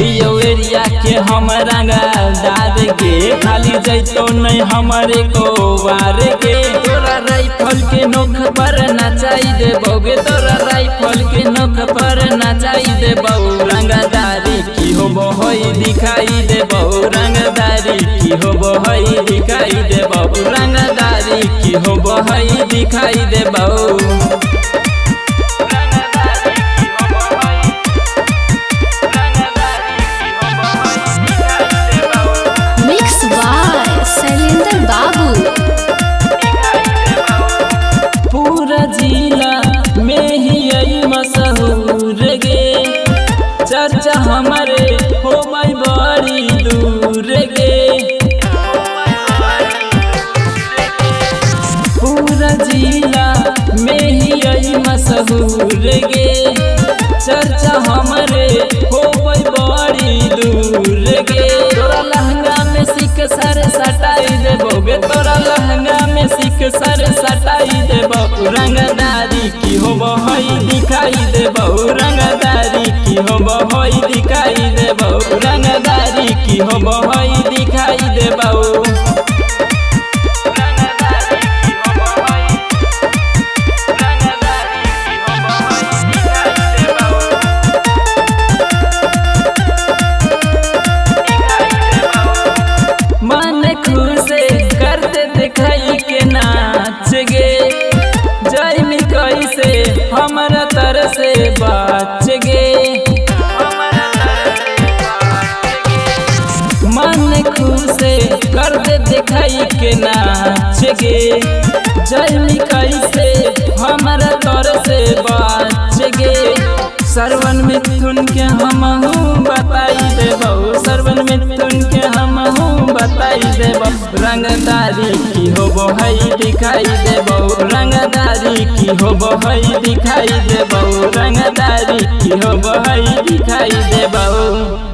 Area के हम रंगदार के खाली जैतो नहीं हमारे को वार के तोरा राइफल के नोक पर नचाई दे बौगे तोरा राइफल के नोक पर नचाई दे बहु रंगदारी की हो बहई दिखाई दे बहु रंगदारी की हो बहई दिखाई दे बहु रंगदारी की हो बहई दिखाई दे बहु। शैलेंद्र बाबू पूरा जिला में ही यही मशहूर गे चर्चा हमारे हो भाई बड़ी दूर गे पूरा जिला में ही यही मशहूर गे चर्चा हमारे हो भाई बड़ी दूर गे तोरा लहंगा में सिख सर सटाई दे बोगे तोरा लहंगा में सिख सर सटाई दे बहु रंगदारी की हो बहई दिखाई दे बहु रंगदारी की हो बहई दिखाई दे बहु रंगदारी की हो बहई दिखाई दे बहु। मन खुश करते दिखाई के नाच गे जय में कैसे हमारा तरह से बाच गे मन खुश करते दिखाई के नाच गे जय में कैसे हमारा तरह से बाच गे सरवन मिथुन के हम बताई दे बहु सरवन मिथुन के हम बताई दे बहु रंगदारी की हो बहई दिखाई दे बहु रंगदारी की हो बहई दिखाई दे बहु रंगदारी की हो बहई दिखाई दे बहु।